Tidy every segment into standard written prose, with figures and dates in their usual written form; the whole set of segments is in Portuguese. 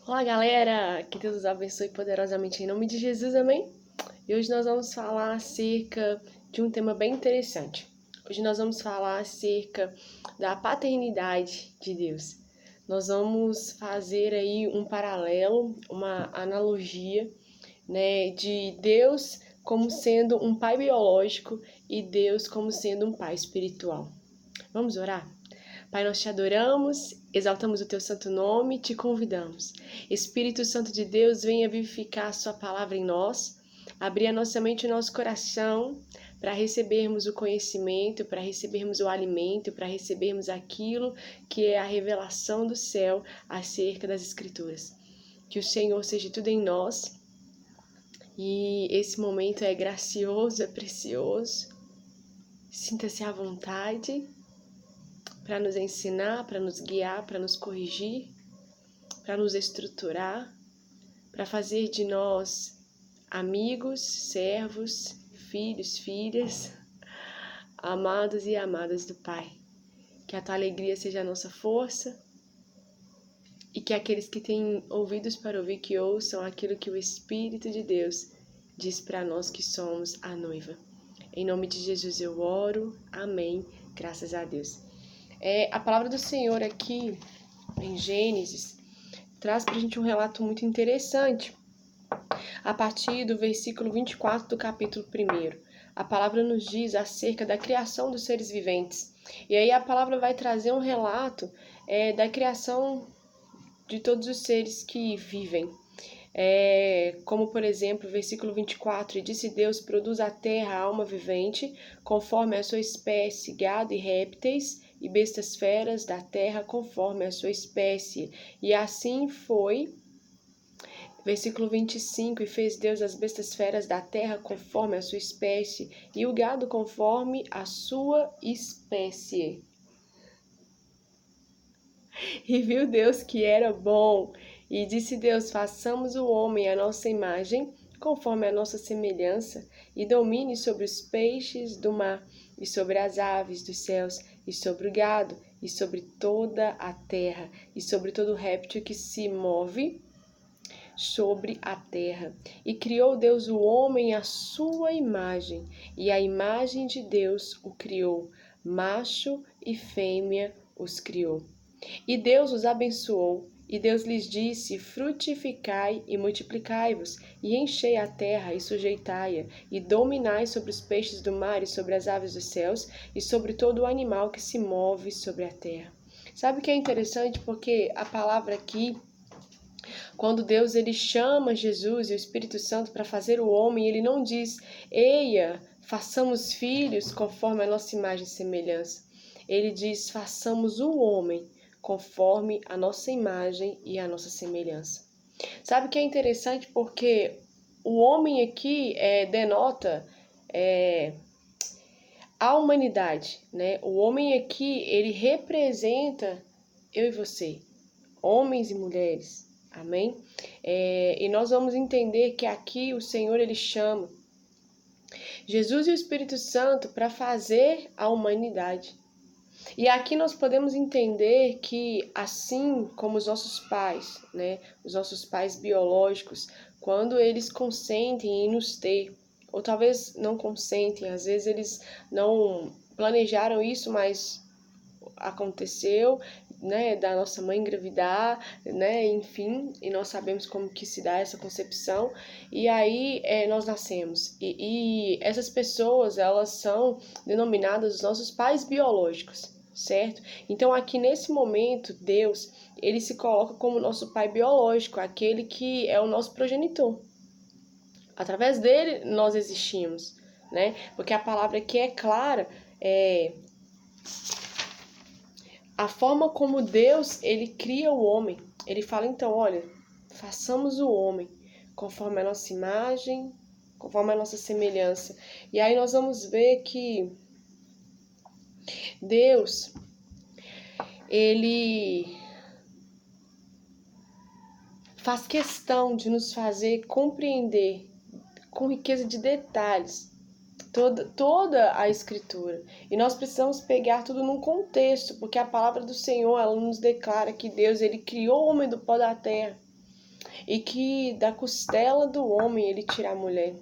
Olá, galera! Que Deus os abençoe poderosamente em nome de Jesus, amém? E hoje nós vamos falar acerca de um tema bem interessante. Hoje nós vamos falar acerca da paternidade de Deus. Nós vamos fazer aí um paralelo, uma analogia, né, de Deus como sendo um pai biológico e Deus como sendo um pai espiritual. Vamos orar? Pai, nós te adoramos, exaltamos o teu santo nome, te convidamos. Espírito Santo de Deus, venha vivificar a sua palavra em nós, abrir a nossa mente e o nosso coração para recebermos o conhecimento, para recebermos o alimento, para recebermos aquilo que é a revelação do céu acerca das Escrituras. Que o Senhor seja tudo em nós e esse momento é gracioso, é precioso. Sinta-se à vontade para nos ensinar, para nos guiar, para nos corrigir, para nos estruturar, para fazer de nós amigos, servos, filhos, filhas, amados e amadas do Pai. Que a tua alegria seja a nossa força e que aqueles que têm ouvidos para ouvir, que ouçam aquilo que o Espírito de Deus diz para nós que somos a noiva. Em nome de Jesus eu oro, amém, graças a Deus. A palavra do Senhor aqui em Gênesis traz para a gente um relato muito interessante. A partir do versículo 24 do capítulo 1, a palavra nos diz acerca da criação dos seres viventes. E aí a palavra vai trazer um relato da criação de todos os seres que vivem. Como, por exemplo, o versículo 24, e disse Deus, produz a terra alma vivente, conforme a sua espécie, gado e répteis, e bestas feras da terra, conforme a sua espécie. E assim foi. Versículo 25, e fez Deus as bestas feras da terra, conforme a sua espécie, e o gado conforme a sua espécie. E viu Deus que era bom, e disse Deus, façamos o homem à nossa imagem, conforme a nossa semelhança, e domine sobre os peixes do mar, e sobre as aves dos céus, e sobre o gado, e sobre toda a terra, e sobre todo réptil que se move sobre a terra. E criou Deus o homem à sua imagem, e a imagem de Deus o criou, macho e fêmea os criou. E Deus os abençoou, e Deus lhes disse, frutificai e multiplicai-vos, e enchei a terra e sujeitai-a, e dominai sobre os peixes do mar e sobre as aves dos céus, e sobre todo o animal que se move sobre a terra. Sabe o que é interessante? Porque a palavra aqui, quando Deus ele chama Jesus e o Espírito Santo para fazer o homem, ele não diz, eia, façamos filhos conforme a nossa imagem e semelhança. Ele diz, façamos o homem conforme a nossa imagem e a nossa semelhança. Sabe o que é interessante? Porque o homem aqui denota a humanidade, né? O homem aqui, ele representa eu e você, homens e mulheres, amém? E nós vamos entender que aqui o Senhor, ele chama Jesus e o Espírito Santo para fazer a humanidade. E aqui nós podemos entender que, assim como os nossos pais, né, os nossos pais biológicos, quando eles consentem em nos ter, ou talvez não consentem, às vezes eles não planejaram isso, mas aconteceu, né, da nossa mãe engravidar, né, enfim, e nós sabemos como que se dá essa concepção, e aí nós nascemos, e essas pessoas, elas são denominadas os nossos pais biológicos, certo? Então aqui nesse momento, Deus, ele se coloca como nosso pai biológico, aquele que é o nosso progenitor. Através dele nós existimos, né? Porque a palavra aqui é clara, a forma como Deus, ele cria o homem. Ele fala, então, olha, façamos o homem conforme a nossa imagem, conforme a nossa semelhança. E aí nós vamos ver que Deus, ele faz questão de nos fazer compreender com riqueza de detalhes toda a Escritura. E nós precisamos pegar tudo num contexto, porque a palavra do Senhor, ela nos declara que Deus, ele criou o homem do pó da terra. e que da costela do homem ele tira a mulher.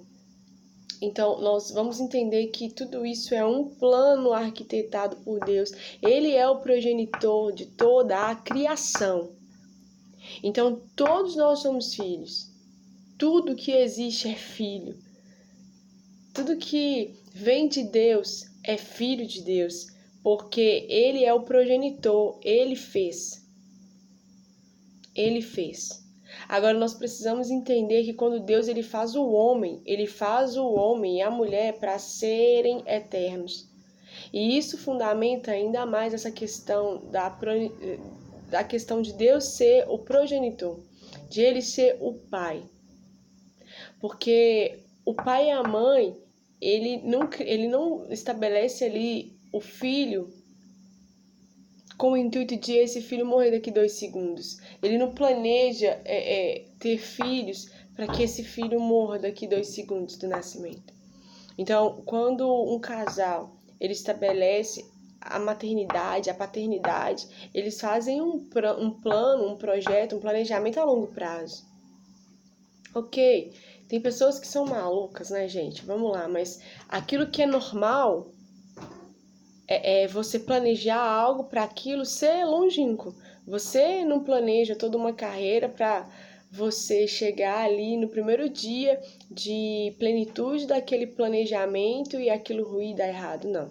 Então, nós vamos entender que tudo isso é um plano arquitetado por Deus. Ele é o progenitor de toda a criação. Então, todos nós somos filhos. Tudo que existe é filho. Tudo que vem de Deus é filho de Deus, porque ele é o progenitor, ele fez. Ele fez. Agora nós precisamos entender que quando Deus ele faz o homem e a mulher para serem eternos. E isso fundamenta ainda mais essa questão da questão de Deus ser o progenitor, de ele ser o pai. Porque o pai e a mãe, ele não estabelece ali o filho com o intuito de esse filho morrer daqui 2 segundos. Ele não planeja ter filhos para que esse filho morra daqui 2 segundos do nascimento. Então, quando um casal ele estabelece a maternidade, a paternidade, eles fazem um plano, um projeto, um planejamento a longo prazo. Ok, tem pessoas que são malucas, né, gente? Vamos lá, mas aquilo que é normal é você planejar algo para aquilo ser longínquo. Você não planeja toda uma carreira para você chegar ali no primeiro dia de plenitude daquele planejamento e aquilo ruir e dar errado, não.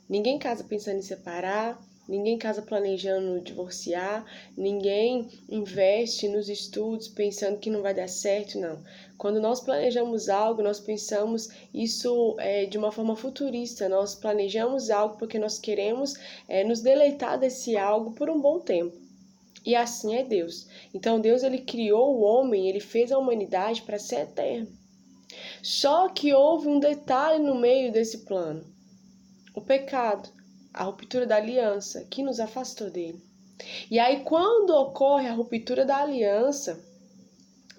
Ninguém casa pensando em separar, ninguém casa planejando divorciar, ninguém investe nos estudos pensando que não vai dar certo, não. Quando nós planejamos algo, nós pensamos isso de uma forma futurista, nós planejamos algo porque nós queremos nos deleitar desse algo por um bom tempo. E assim é Deus. Então Deus ele criou o homem, ele fez a humanidade para ser eterno. Só que houve um detalhe no meio desse plano. O pecado, a ruptura da aliança que nos afastou dele. E aí quando ocorre a ruptura da aliança,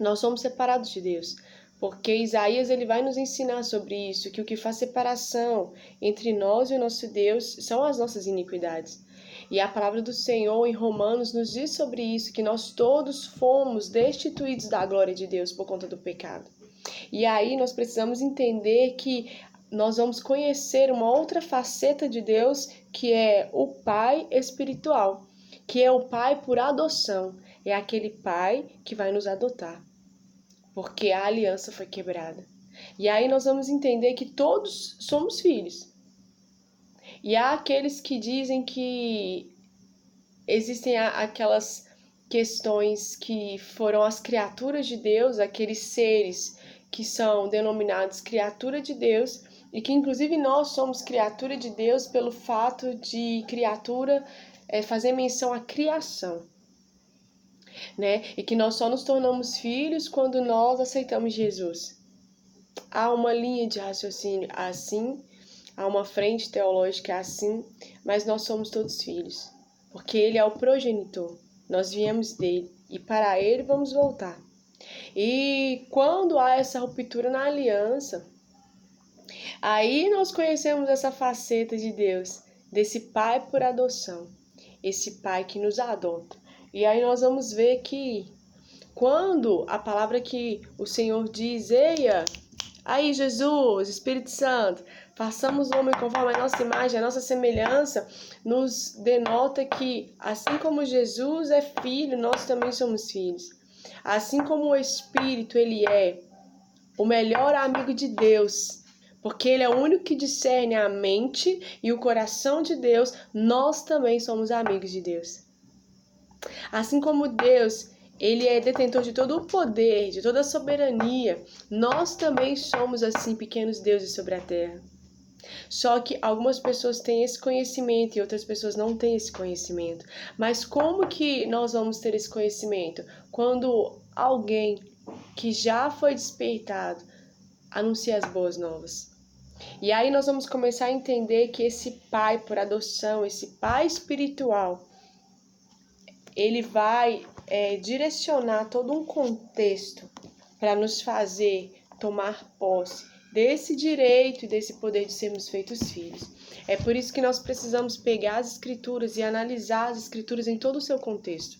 nós somos separados de Deus. Porque Isaías ele vai nos ensinar sobre isso, que o que faz separação entre nós e o nosso Deus são as nossas iniquidades. E a palavra do Senhor em Romanos nos diz sobre isso, que nós todos fomos destituídos da glória de Deus por conta do pecado. E aí nós precisamos entender que nós vamos conhecer uma outra faceta de Deus, que é o Pai espiritual, que é o Pai por adoção. É aquele Pai que vai nos adotar, porque a aliança foi quebrada. E aí nós vamos entender que todos somos filhos. E há aqueles que dizem que existem aquelas questões que foram as criaturas de Deus, aqueles seres que são denominados criatura de Deus, e que inclusive nós somos criatura de Deus pelo fato de criatura fazer menção à criação, né? E que nós só nos tornamos filhos quando nós aceitamos Jesus. Há uma linha de raciocínio assim, há uma frente teológica assim, mas nós somos todos filhos, porque ele é o progenitor, nós viemos dele e para ele vamos voltar. E quando há essa ruptura na aliança, aí nós conhecemos essa faceta de Deus, desse pai por adoção, esse pai que nos adota. E aí nós vamos ver que quando a palavra que o Senhor diz, eia, aí Jesus, Espírito Santo, façamos o homem conforme a nossa imagem, a nossa semelhança, nos denota que assim como Jesus é filho, nós também somos filhos. Assim como o Espírito, ele é o melhor amigo de Deus, porque ele é o único que discerne a mente e o coração de Deus, nós também somos amigos de Deus. Assim como Deus, ele é detentor de todo o poder, de toda a soberania, nós também somos assim pequenos deuses sobre a terra. Só que algumas pessoas têm esse conhecimento e outras pessoas não têm esse conhecimento. Mas como que nós vamos ter esse conhecimento? Quando alguém que já foi despertado anuncia as boas novas. E aí nós vamos começar a entender que esse pai por adoção, esse pai espiritual, ele vai direcionar todo um contexto para nos fazer tomar posse desse direito e desse poder de sermos feitos filhos. É por isso que nós precisamos pegar as escrituras e analisar as escrituras em todo o seu contexto.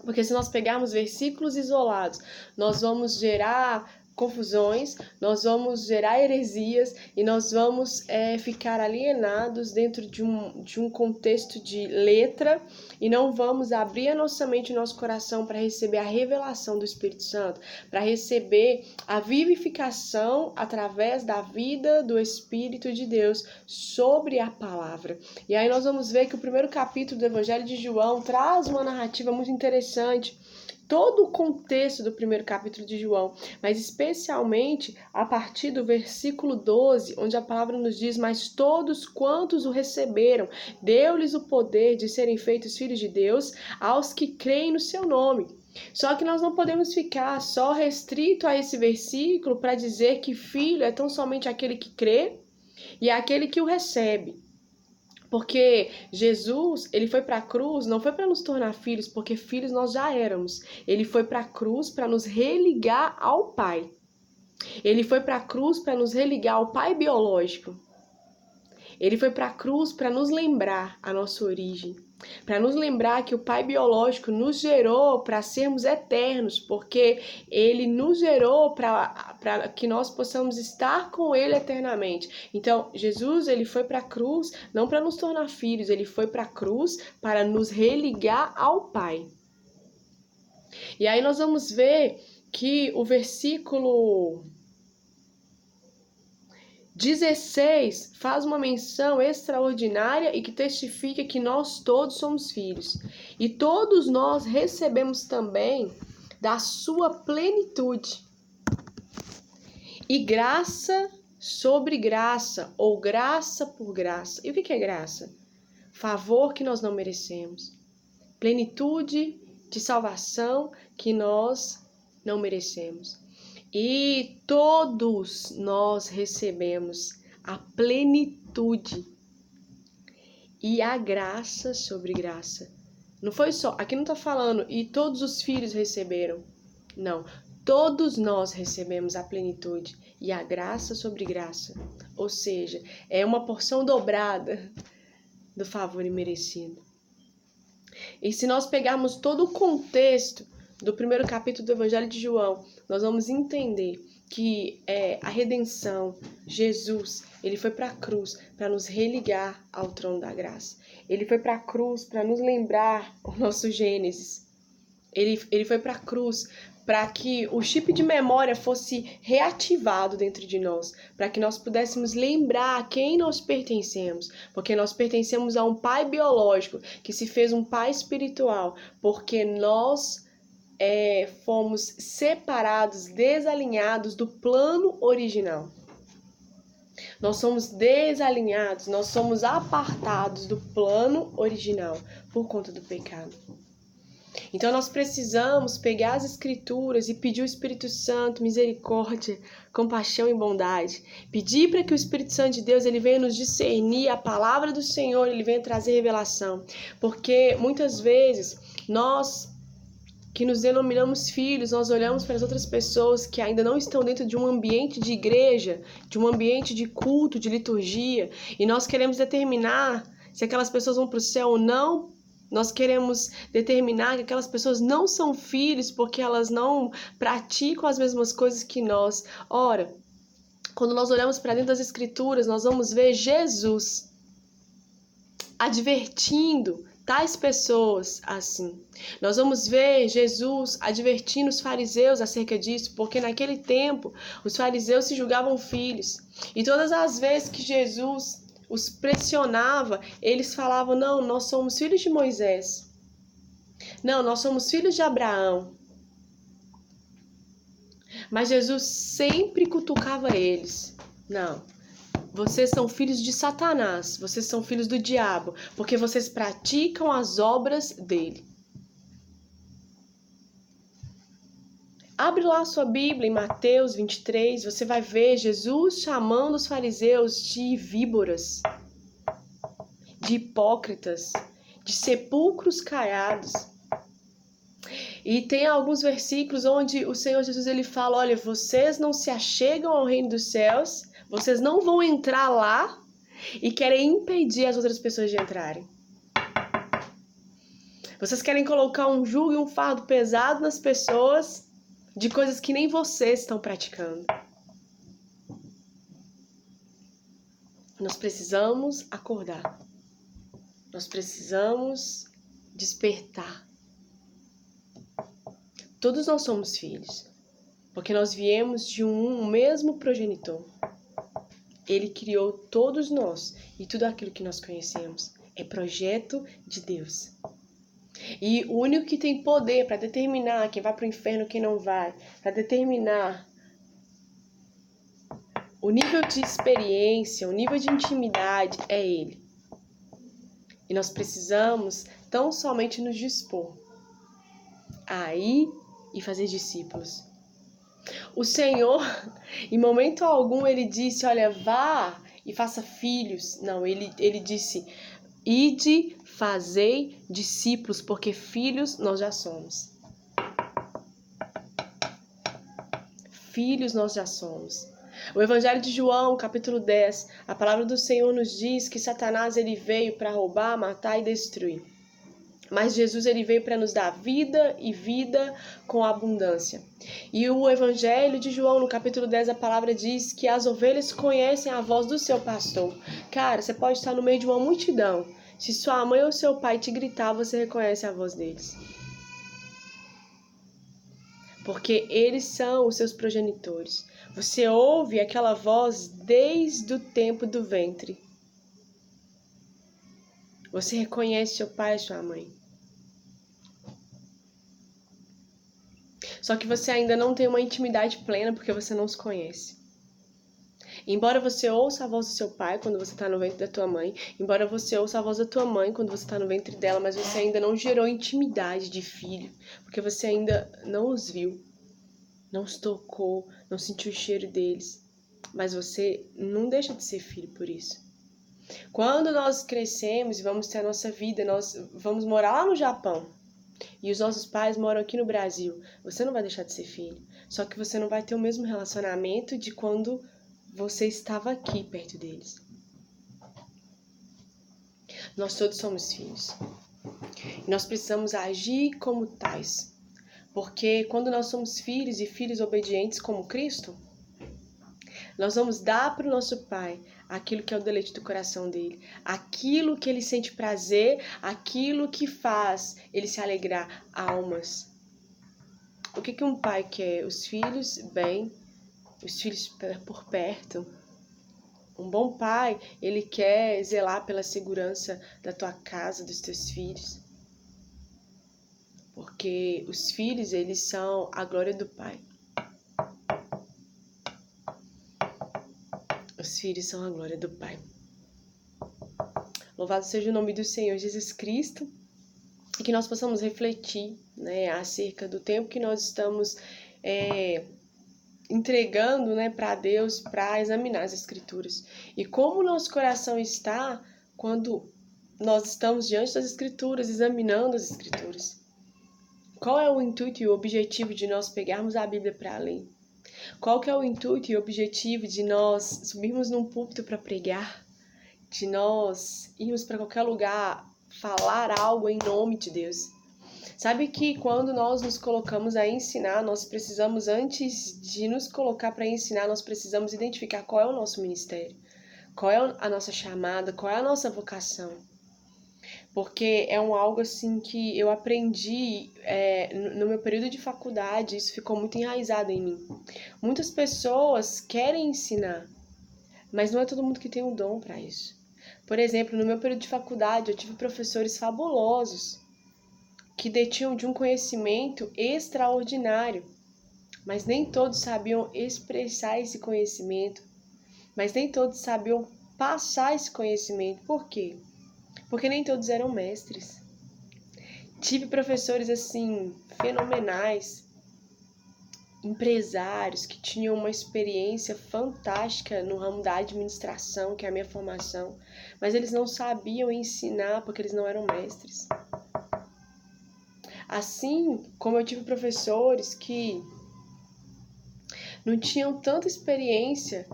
Porque se nós pegarmos versículos isolados, nós vamos gerar confusões, nós vamos gerar heresias e nós vamos ficar alienados dentro de um contexto de letra e não vamos abrir a nossa mente e nosso coração para receber a revelação do Espírito Santo, para receber a vivificação através da vida do Espírito de Deus sobre a palavra. E aí nós vamos ver que o primeiro capítulo do Evangelho de João traz uma narrativa muito interessante, todo o contexto do primeiro capítulo de João, mas especialmente a partir do versículo 12, onde a palavra nos diz: mas todos quantos o receberam, deu-lhes o poder de serem feitos filhos de Deus, aos que creem no seu nome. Só que nós não podemos ficar só restrito a esse versículo para dizer que filho é tão somente aquele que crê e é aquele que o recebe. Porque Jesus, ele foi para a cruz, não foi para nos tornar filhos, porque filhos nós já éramos. Ele foi para a cruz para nos religar ao Pai. Ele foi para a cruz para nos religar ao Pai biológico. Ele foi para a cruz para nos lembrar a nossa origem, para nos lembrar que o Pai biológico nos gerou para sermos eternos, porque Ele nos gerou para que nós possamos estar com Ele eternamente. Então, Jesus, ele foi para a cruz não para nos tornar filhos, ele foi para a cruz para nos religar ao Pai. E aí nós vamos ver que o versículo 16 faz uma menção extraordinária e que testifica que nós todos somos filhos. E todos nós recebemos também da sua plenitude. E graça sobre graça, ou graça por graça. E o que é graça? Favor que nós não merecemos. Plenitude de salvação que nós não merecemos. E todos nós recebemos a plenitude e a graça sobre graça. Não foi só, aqui não está falando e todos os filhos receberam. Não, todos nós recebemos a plenitude e a graça sobre graça. Ou seja, é uma porção dobrada do favor imerecido. E se nós pegarmos todo o contexto do primeiro capítulo do Evangelho de João, nós vamos entender que a redenção, Jesus, ele foi para a cruz para nos religar ao trono da graça. Ele foi para a cruz para nos lembrar o nosso Gênesis. Ele foi para a cruz para que o chip de memória fosse reativado dentro de nós, para que nós pudéssemos lembrar a quem nós pertencemos, porque nós pertencemos a um pai biológico que se fez um pai espiritual, porque nós fomos separados, desalinhados do plano original. Nós somos desalinhados, nós somos apartados do plano original por conta do pecado. Então nós precisamos pegar as escrituras e pedir o Espírito Santo, misericórdia, compaixão e bondade. Pedir para que o Espírito Santo de Deus ele venha nos discernir a palavra do Senhor, ele venha trazer revelação. Porque muitas vezes nós que nos denominamos filhos, nós olhamos para as outras pessoas que ainda não estão dentro de um ambiente de igreja, de um ambiente de culto, de liturgia, e nós queremos determinar se aquelas pessoas vão para o céu ou não. Nós queremos determinar que aquelas pessoas não são filhos porque elas não praticam as mesmas coisas que nós. Ora, quando nós olhamos para dentro das Escrituras, nós vamos ver Jesus advertindo tais pessoas assim. Nós vamos ver Jesus advertindo os fariseus acerca disso, porque naquele tempo os fariseus se julgavam filhos. E todas as vezes que Jesus os pressionava, eles falavam: não, nós somos filhos de Moisés. Não, nós somos filhos de Abraão. Mas Jesus sempre cutucava eles. Não, vocês são filhos de Satanás, vocês são filhos do diabo, porque vocês praticam as obras dele. Abre lá a sua Bíblia em Mateus 23, você vai ver Jesus chamando os fariseus de víboras, de hipócritas, de sepulcros caiados. E tem alguns versículos onde o Senhor Jesus ele fala: olha, vocês não se achegam ao reino dos céus, vocês não vão entrar lá e querem impedir as outras pessoas de entrarem. Vocês querem colocar um jugo e um fardo pesado nas pessoas de coisas que nem vocês estão praticando. Nós precisamos acordar. Nós precisamos despertar. Todos nós somos filhos, porque nós viemos de um mesmo progenitor. Ele criou todos nós e tudo aquilo que nós conhecemos. É projeto de Deus. E o único que tem poder para determinar quem vai para o inferno e quem não vai, para determinar o nível de experiência, o nível de intimidade, é Ele. E nós precisamos tão somente nos dispor a ir e fazer discípulos. O Senhor, em momento algum, Ele disse, olha, vá e faça filhos. Não, Ele disse, ide, fazei discípulos, porque filhos nós já somos. Filhos nós já somos. O Evangelho de João, capítulo 10, a palavra do Senhor nos diz que Satanás ele veio para roubar, matar e destruir. Mas Jesus ele veio para nos dar vida e vida com abundância. E o Evangelho de João, no capítulo 10, a palavra diz que as ovelhas conhecem a voz do seu pastor. Cara, você pode estar no meio de uma multidão. Se sua mãe ou seu pai te gritar, você reconhece a voz deles. Porque eles são os seus progenitores. Você ouve aquela voz desde o tempo do ventre. Você reconhece seu pai e sua mãe. Só que você ainda não tem uma intimidade plena porque você não os conhece. Embora você ouça a voz do seu pai quando você está no ventre da tua mãe, embora você ouça a voz da tua mãe quando você está no ventre dela, mas você ainda não gerou intimidade de filho, porque você ainda não os viu, não os tocou, não sentiu o cheiro deles. Mas você não deixa de ser filho por isso. Quando nós crescemos e vamos ter a nossa vida, nós vamos morar lá no Japão, e os nossos pais moram aqui no Brasil, você não vai deixar de ser filho. Só que você não vai ter o mesmo relacionamento de quando você estava aqui perto deles. Nós todos somos filhos. E nós precisamos agir como tais. Porque quando nós somos filhos e filhos obedientes como Cristo, nós vamos dar para o nosso Pai aquilo que é o deleite do coração dele, aquilo que ele sente prazer, aquilo que faz ele se alegrar, almas. O que um pai quer? Os filhos bem, os filhos por perto. Um bom pai, ele quer zelar pela segurança da tua casa, dos teus filhos. Porque os filhos, eles são a glória do pai. Os filhos são a glória do Pai. Louvado seja o nome do Senhor Jesus Cristo e que nós possamos refletir, né, acerca do tempo que nós estamos entregando, né, para Deus para examinar as Escrituras. E como o nosso coração está quando nós estamos diante das Escrituras, examinando as Escrituras. Qual é o intuito e o objetivo de nós pegarmos a Bíblia para ler? Qual que é o intuito e o objetivo de nós subirmos num púlpito para pregar? De nós irmos para qualquer lugar falar algo em nome de Deus? Sabe que quando nós nos colocamos a ensinar, nós precisamos, antes de nos colocar para ensinar, nós precisamos identificar qual é o nosso ministério, qual é a nossa chamada, qual é a nossa vocação. Porque é algo assim que eu aprendi no meu período de faculdade, isso ficou muito enraizado em mim. Muitas pessoas querem ensinar, mas não é todo mundo que tem o dom para isso. Por exemplo, no meu período de faculdade, eu tive professores fabulosos que detinham de um conhecimento extraordinário, mas nem todos sabiam expressar esse conhecimento, mas nem todos sabiam passar esse conhecimento. Por quê? Porque nem todos eram mestres. Tive professores assim fenomenais, empresários que tinham uma experiência fantástica no ramo da administração, que é a minha formação, mas eles não sabiam ensinar porque eles não eram mestres. Assim como eu tive professores que não tinham tanta experiência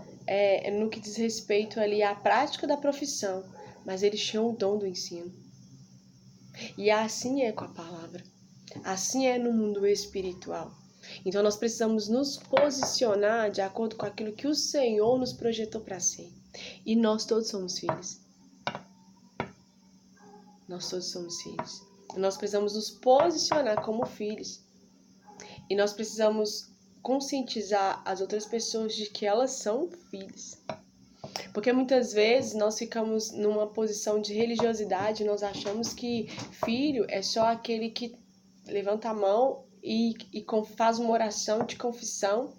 no que diz respeito ali à prática da profissão, mas eles tinham o dom do ensino. E assim é com a palavra. Assim é no mundo espiritual. Então nós precisamos nos posicionar de acordo com aquilo que o Senhor nos projetou para ser. E nós todos somos filhos. Nós todos somos filhos. E nós precisamos nos posicionar como filhos. E nós precisamos conscientizar as outras pessoas de que elas são filhos. Porque muitas vezes nós ficamos numa posição de religiosidade, nós achamos que filho é só aquele que levanta a mão e faz uma oração de confissão,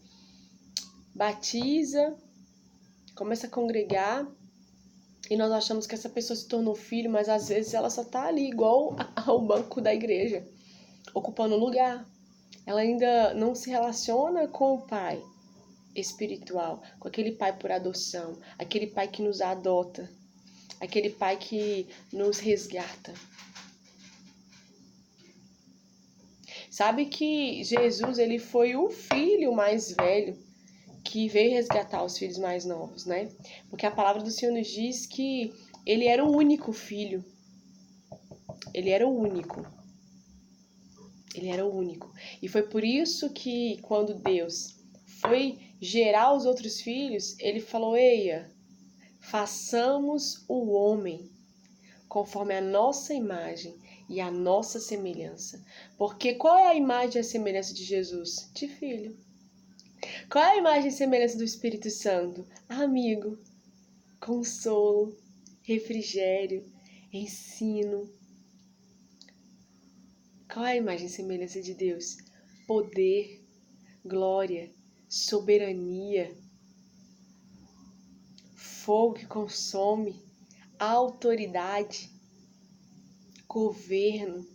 batiza, começa a congregar, e nós achamos que essa pessoa se tornou filho, mas às vezes ela só tá ali igual ao banco da igreja, ocupando um lugar. Ela ainda não se relaciona com o pai espiritual, com aquele pai por adoção, aquele pai que nos adota, aquele pai que nos resgata. Sabe que Jesus, ele foi o filho mais velho que veio resgatar os filhos mais novos, né? Porque a palavra do Senhor nos diz que ele era o único filho. Ele era o único. Ele era o único. E foi por isso que quando Deus foi gerar os outros filhos, ele falou: eia, façamos o homem conforme a nossa imagem e a nossa semelhança. Porque qual é a imagem e a semelhança de Jesus? De filho. Qual é a imagem e semelhança do Espírito Santo? Amigo, consolo, refrigério, ensino. Qual é a imagem e semelhança de Deus? Poder, glória, soberania, fogo que consome, autoridade, governo,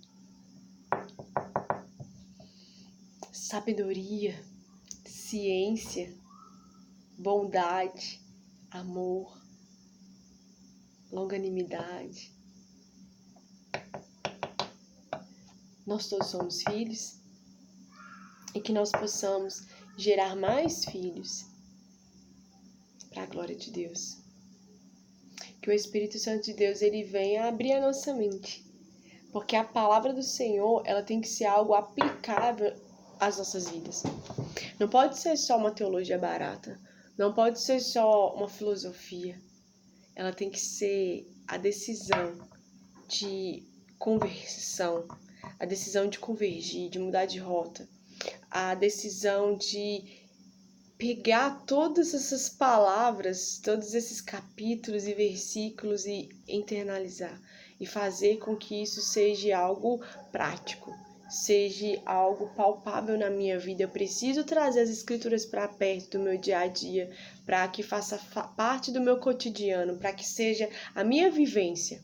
sabedoria, ciência, bondade, amor, longanimidade. Nós todos somos filhos e que nós possamos gerar mais filhos para a glória de Deus. Que o Espírito Santo de Deus ele venha abrir a nossa mente, porque a palavra do Senhor ela tem que ser algo aplicável às nossas vidas. Não pode ser só uma teologia barata, não pode ser só uma filosofia. Ela tem que ser a decisão de conversão, a decisão de convergir, de mudar de rota, a decisão de pegar todas essas palavras, todos esses capítulos e versículos e internalizar e fazer com que isso seja algo prático, seja algo palpável na minha vida. Eu preciso trazer as escrituras para perto do meu dia a dia, para que faça parte do meu cotidiano, para que seja a minha vivência.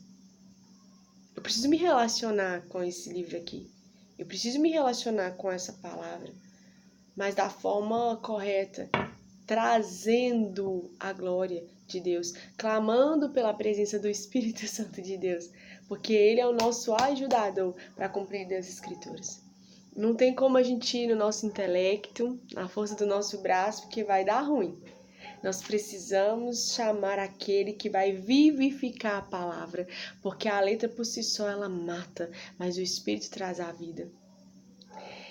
Eu preciso me relacionar com esse livro aqui. Eu preciso me relacionar com essa palavra, mas da forma correta, trazendo a glória de Deus, clamando pela presença do Espírito Santo de Deus, porque Ele é o nosso ajudador para compreender as Escrituras. Não tem como a gente ir no nosso intelecto, na força do nosso braço, porque vai dar ruim. Nós precisamos chamar aquele que vai vivificar a palavra, porque a letra por si só ela mata, mas o Espírito traz a vida.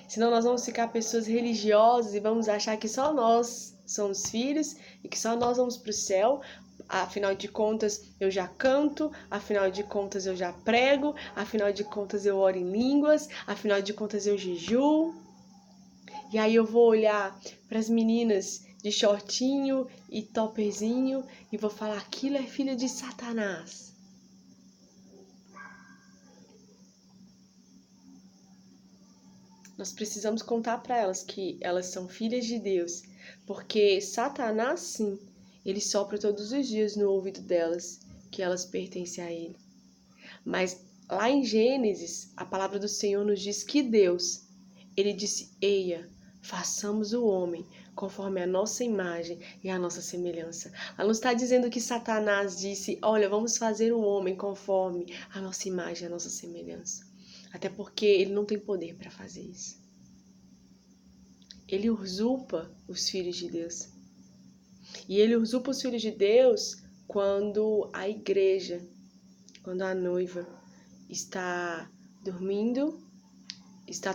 Senão nós vamos ficar pessoas religiosas e vamos achar que só nós somos filhos e que só nós vamos para o céu. Afinal de contas, eu já canto, afinal de contas, eu já prego, afinal de contas, eu oro em línguas, afinal de contas, eu jejuo. E aí eu vou olhar para as meninas de shortinho e topperzinho e vou falar: aquilo é filho de Satanás. Nós precisamos contar para elas que elas são filhas de Deus, porque Satanás, sim, ele sopra todos os dias no ouvido delas que elas pertencem a ele. Mas lá em Gênesis, a palavra do Senhor nos diz que Deus, ele disse: eia, façamos o homem conforme a nossa imagem e a nossa semelhança. Ela não está dizendo que Satanás disse: olha, vamos fazer o homem conforme a nossa imagem e a nossa semelhança. Até porque ele não tem poder para fazer isso. Ele usurpa os filhos de Deus. E ele usurpa os filhos de Deus quando a igreja, quando a noiva está dormindo, está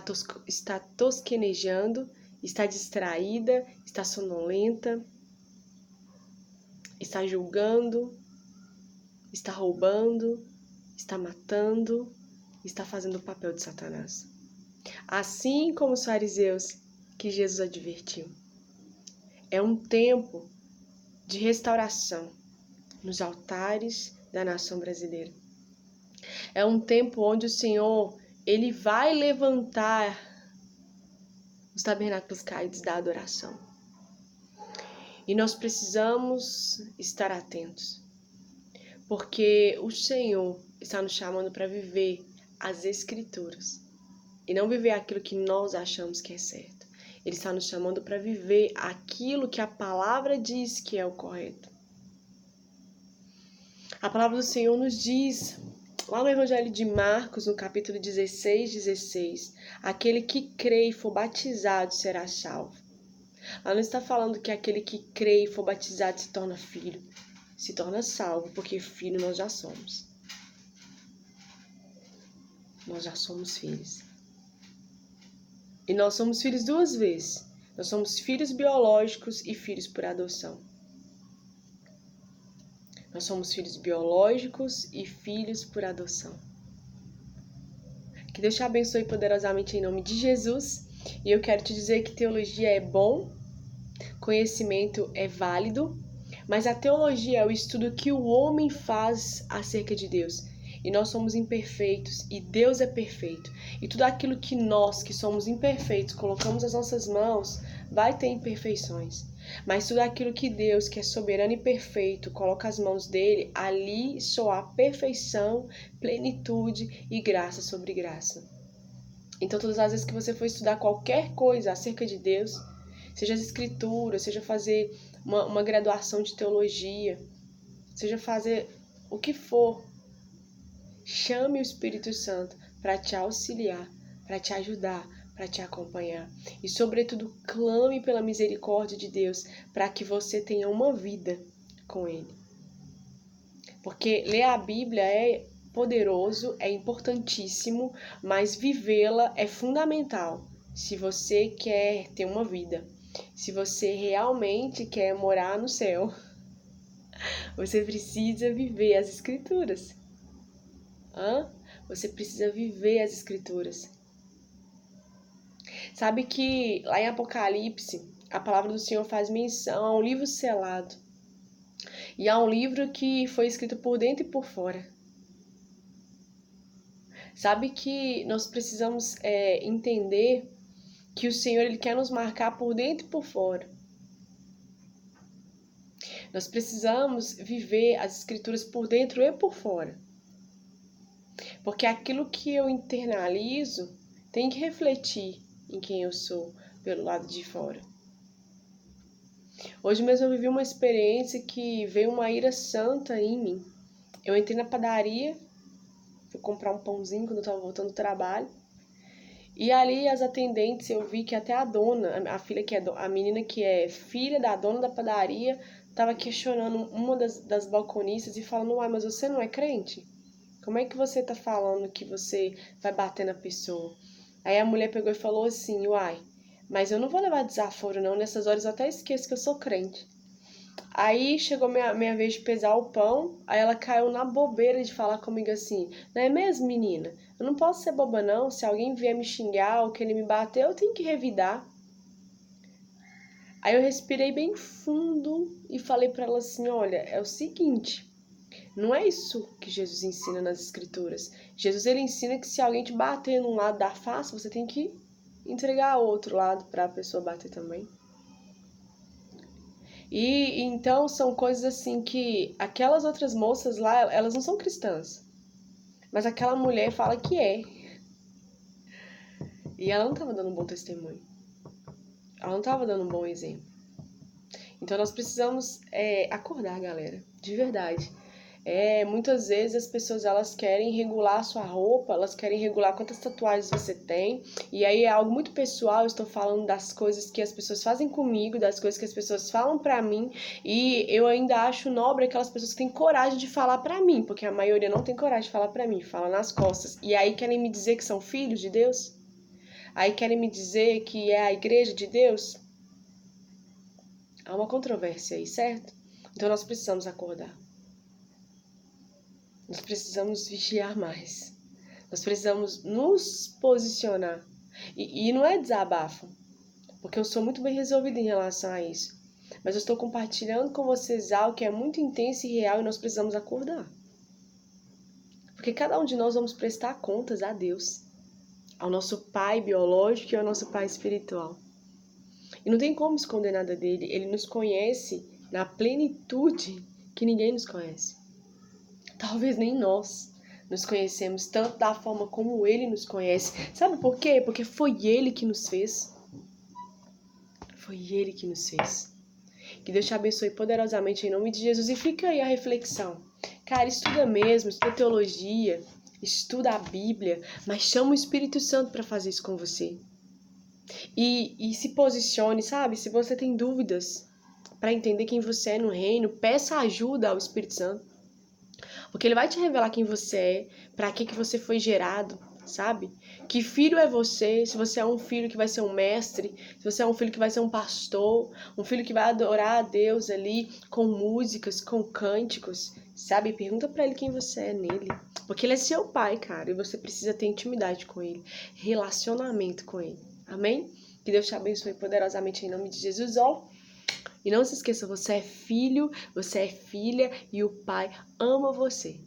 tosquenejando, está distraída, está sonolenta, está julgando, está roubando, está matando, está fazendo o papel de Satanás. Assim como os fariseus que Jesus advertiu. É um tempo de restauração nos altares da nação brasileira. É um tempo onde o Senhor, Ele vai levantar os tabernáculos caídos da adoração. E nós precisamos estar atentos, porque o Senhor está nos chamando para viver as Escrituras e não viver aquilo que nós achamos que é certo. Ele está nos chamando para viver aquilo que a palavra diz que é o correto. A palavra do Senhor nos diz, lá no Evangelho de Marcos, no capítulo 16, aquele que crê e for batizado será salvo. Lá não está falando que aquele que crê e for batizado se torna filho, se torna salvo, porque filho nós já somos. Nós já somos filhos. E nós somos filhos duas vezes. Nós somos filhos biológicos e filhos por adoção. Nós somos filhos biológicos e filhos por adoção. Que Deus te abençoe poderosamente em nome de Jesus. E eu quero te dizer que teologia é bom, conhecimento é válido, mas a teologia é o estudo que o homem faz acerca de Deus. E nós somos imperfeitos e Deus é perfeito. E tudo aquilo que nós, que somos imperfeitos, colocamos nas nossas mãos, vai ter imperfeições. Mas tudo aquilo que Deus, que é soberano e perfeito, coloca as mãos dele, ali só há perfeição, plenitude e graça sobre graça. Então, todas as vezes que você for estudar qualquer coisa acerca de Deus, seja as escrituras, seja fazer uma graduação de teologia, seja fazer o que for, chame o Espírito Santo para te auxiliar, para te ajudar, para te acompanhar. E, sobretudo, clame pela misericórdia de Deus para que você tenha uma vida com Ele. Porque ler a Bíblia é poderoso, é importantíssimo, mas vivê-la é fundamental se você quer ter uma vida. Se você realmente quer morar no céu, você precisa viver as Escrituras. Você precisa viver as Escrituras. Sabe que lá em Apocalipse, a palavra do Senhor faz menção a um livro selado. E a um livro que foi escrito por dentro e por fora. Sabe que nós precisamos entender que o Senhor Ele quer nos marcar por dentro e por fora. Nós precisamos viver as Escrituras por dentro e por fora. Porque aquilo que eu internalizo tem que refletir em quem eu sou pelo lado de fora. Hoje mesmo eu vivi uma experiência que veio uma ira santa em mim. Eu entrei na padaria, fui comprar um pãozinho quando eu estava voltando do trabalho. E ali as atendentes, eu vi que até a dona, a menina que é filha da dona da padaria, estava questionando uma das balconistas e falando: uai, mas você não é crente? Como é que você tá falando que você vai bater na pessoa? Aí a mulher pegou e falou assim: uai, mas eu não vou levar desaforo não, nessas horas eu até esqueço que eu sou crente. Aí chegou minha vez de pesar o pão, aí ela caiu na bobeira de falar comigo assim: não é mesmo, menina? Eu não posso ser boba não, se alguém vier me xingar ou querer me bater, eu tenho que revidar. Aí eu respirei bem fundo e falei pra ela assim: olha, é o seguinte, não é isso que Jesus ensina nas Escrituras. Jesus ele ensina que se alguém te bater num lado da face, você tem que entregar o outro lado para a pessoa bater também. E então são coisas assim que aquelas outras moças lá, elas não são cristãs. Mas aquela mulher fala que é. E ela não estava dando um bom testemunho. Ela não estava dando um bom exemplo. Então nós precisamos acordar, galera. De verdade. Muitas vezes as pessoas elas querem regular a sua roupa, elas querem regular quantas tatuagens você tem, e aí é algo muito pessoal, eu estou falando das coisas que as pessoas fazem comigo, das coisas que as pessoas falam pra mim, e eu ainda acho nobre aquelas pessoas que têm coragem de falar pra mim, porque a maioria não tem coragem de falar pra mim, fala nas costas, e aí querem me dizer que são filhos de Deus? Aí querem me dizer que é a igreja de Deus? Há uma controvérsia aí, certo? Então nós precisamos acordar. Nós precisamos vigiar mais. Nós precisamos nos posicionar. E não é desabafo, porque eu sou muito bem resolvida em relação a isso. Mas eu estou compartilhando com vocês algo que é muito intenso e real e nós precisamos acordar. Porque cada um de nós vamos prestar contas a Deus, ao nosso pai biológico e ao nosso pai espiritual. E não tem como esconder nada dele. Ele nos conhece na plenitude que ninguém nos conhece. Talvez nem nós nos conhecemos tanto da forma como ele nos conhece. Sabe por quê? Porque foi ele que nos fez. Foi ele que nos fez. Que Deus te abençoe poderosamente em nome de Jesus. E fica aí a reflexão. Cara, estuda mesmo, estuda teologia, estuda a Bíblia, mas chama o Espírito Santo para fazer isso com você. E se posicione, sabe? Se você tem dúvidas para entender quem você é no reino, peça ajuda ao Espírito Santo. Porque ele vai te revelar quem você é, para que você foi gerado, sabe? Que filho é você, se você é um filho que vai ser um mestre, se você é um filho que vai ser um pastor, um filho que vai adorar a Deus ali com músicas, com cânticos, sabe? Pergunta para ele quem você é nele. Porque ele é seu pai, cara, e você precisa ter intimidade com ele, relacionamento com ele. Amém? Que Deus te abençoe poderosamente em nome de Jesus, ó. E não se esqueça, você é filho, você é filha e o pai ama você.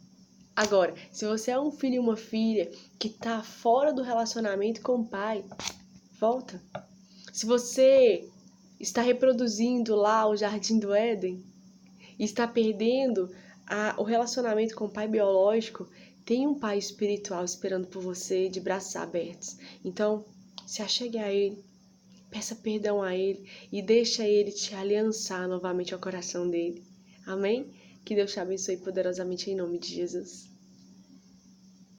Agora, se você é um filho e uma filha que tá fora do relacionamento com o pai, volta. Se você está reproduzindo lá o Jardim do Éden e está perdendo o relacionamento com o pai biológico, tem um pai espiritual esperando por você de braços abertos. Então, se achegue a ele. Peça perdão a ele e deixa ele te aliançar novamente ao coração dele. Amém? Que Deus te abençoe poderosamente em nome de Jesus.